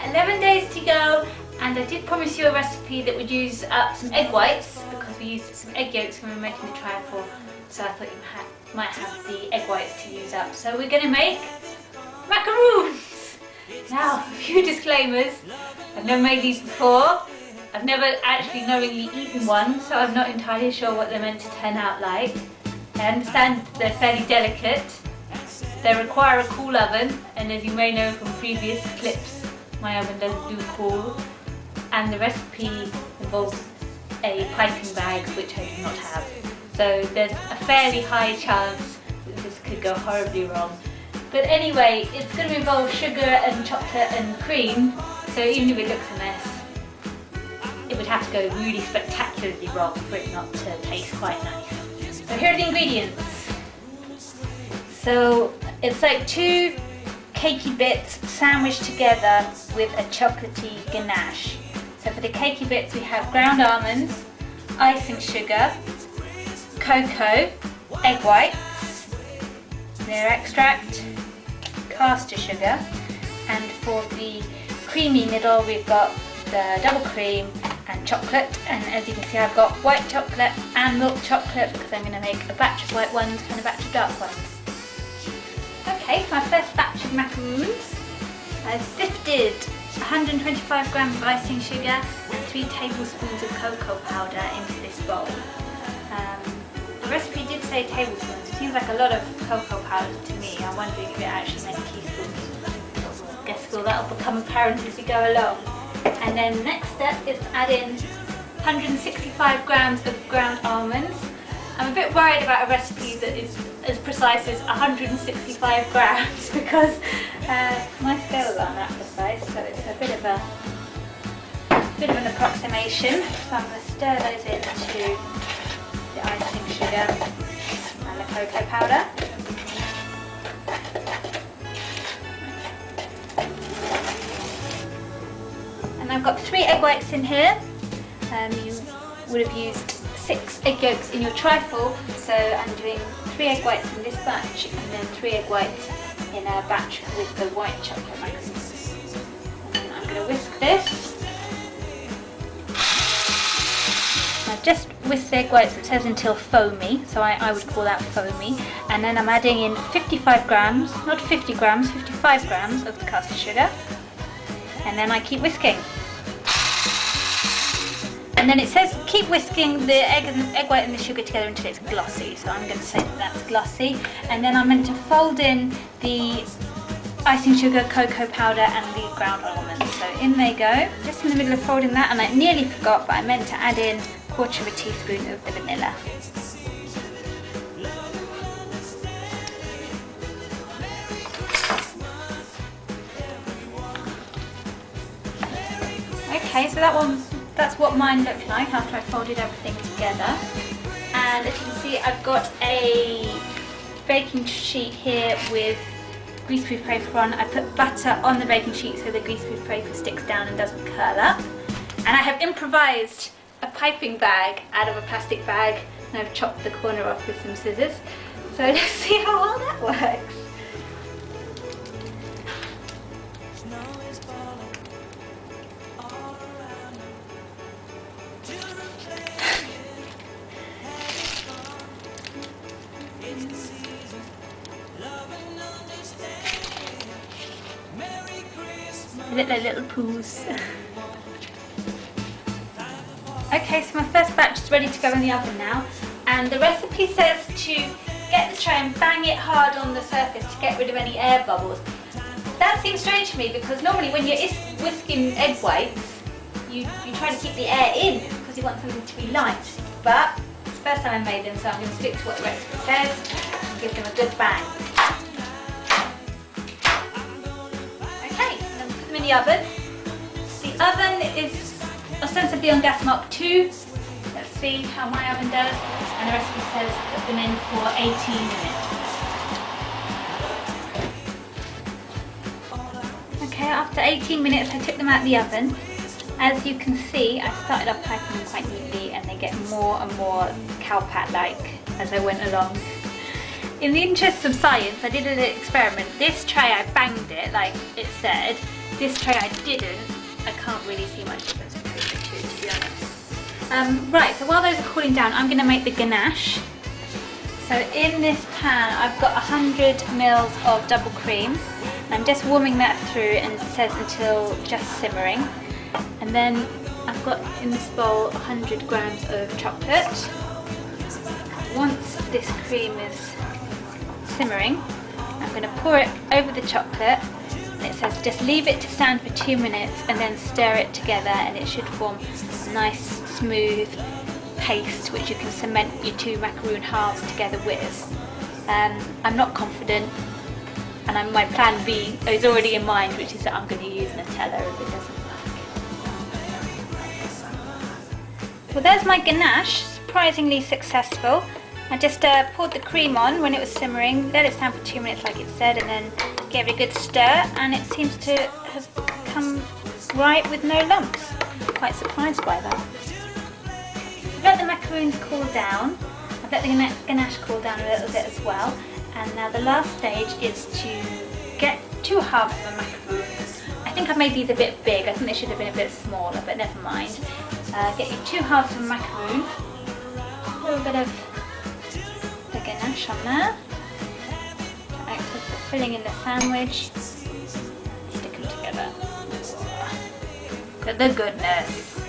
11 days to go, and I did promise you a recipe that would use up some egg whites because we used some egg yolks when we were making the trifle, so I thought you might have the egg whites to use up. So we're going to make macaroons! Now, a few disclaimers. I've never made these before. I've never actually knowingly eaten one, so I'm not entirely sure what they're meant to turn out like. I understand they're fairly delicate. They require a cool oven, and as you may know from previous clips, my oven doesn't do cool. And the recipe involves a piping bag, which I do not have. So there's a fairly high chance that this could go horribly wrong. But anyway, it's going to involve sugar and chocolate and cream, so even if it looks a mess, it would have to go really spectacularly wrong for it not to taste quite nice. So here are the ingredients. So it's like 2 cakey bits sandwiched together with a chocolatey ganache. So for the cakey bits we have ground almonds, icing sugar, cocoa, egg whites, vanilla extract, caster sugar, and for the creamy middle we've got the double cream and chocolate, and as you can see I've got white chocolate and milk chocolate because I'm going to make a batch of white ones and a batch of dark ones. Okay, for my first batch of macaroons, I've sifted 125 grams of icing sugar and 3 tablespoons of cocoa powder into this bowl. The recipe did say tablespoons. It seems like a lot of cocoa powder to me. I'm wondering if it actually meant teaspoons. I guess that'll become apparent as we go along. And then the next step is to add in 165 grams of ground almonds. I'm a bit worried about a recipe that is as precise as 165 grams because my scales aren't that precise, so it's a bit of an approximation. So I'm going to stir those into the icing sugar and the cocoa powder. And I've got 3 egg whites in here. You would have used 6 egg yolks in your trifle, so I'm doing 3 egg whites in this batch and then 3 egg whites in a batch with the white chocolate macaroons. And I'm going to whisk this. Now just whisk the egg whites, it says until foamy, so I would call that foamy. And then I'm adding in 55 grams, not 50 grams, 55 grams of the caster sugar. And then I keep whisking. And then it says keep whisking the egg white and the sugar together until it's glossy. So I'm going to say that that's glossy. And then I'm meant to fold in the icing sugar, cocoa powder and the ground almonds. So in they go. Just in the middle of folding that, and I nearly forgot, but I meant to add in 1/4 teaspoon of the vanilla. Okay, so that's what mine looked like after I folded everything together. And as you can see, I've got a baking sheet here with greaseproof paper on. I put butter on the baking sheet so the greaseproof paper sticks down and doesn't curl up. And I have improvised a piping bag out of a plastic bag, and I've chopped the corner off with some scissors. So let's see how well that works. They look like little poos. Okay, so my first batch is ready to go in the oven now, and the recipe says to get the tray and bang it hard on the surface to get rid of any air bubbles. That seems strange to me because normally when you're whisking egg whites, you try to keep the air in because you want something to be light. But it's the first time I made them, so I'm going to stick to what the recipe says and give them a good bang. Okay, I'm going to put them in the oven. The oven is ostensibly on gas mark 2. Let's see how my oven does. And the recipe says put them in for 18 minutes. Okay, after 18 minutes I took them out of the oven. As you can see, I started off piping them quite neatly and they get more and more cowpat-like as I went along. In the interest of science, I did an experiment. This tray, I banged it like it said, This tray I didn't. I can't really see much difference between the two, to be honest. Right, so while those are cooling down, I'm going to make the ganache. So in this pan, I've got 100 mils of double cream. I'm just warming that through, and it says until just simmering. And then I've got in this bowl 100 grams of chocolate. Once this cream is simmering, I'm going to pour it over the chocolate. And it says just leave it to stand for 2 minutes and then stir it together, and it should form a nice smooth paste which you can cement your 2 macaroon halves together with. I'm not confident, and my plan B is already in mind, which is that I'm going to use Nutella if it doesn't work. Well, there's my ganache, surprisingly successful. I just poured the cream on when it was simmering, let it stand for 2 minutes like it said, and then gave it a good stir, and it seems to have come right with no lumps. I'm quite surprised by that. I've let the macaroons cool down. I've let the ganache cool down a little bit as well. And now the last stage is to get 2 halves of a macaroon. I think I've made these a bit big. I think they should have been a bit smaller, but never mind. Get your 2 halves of a macaroon. A little bit of the ganache on there. Excellent for filling in the sandwich. Stick them together. Look at the goodness.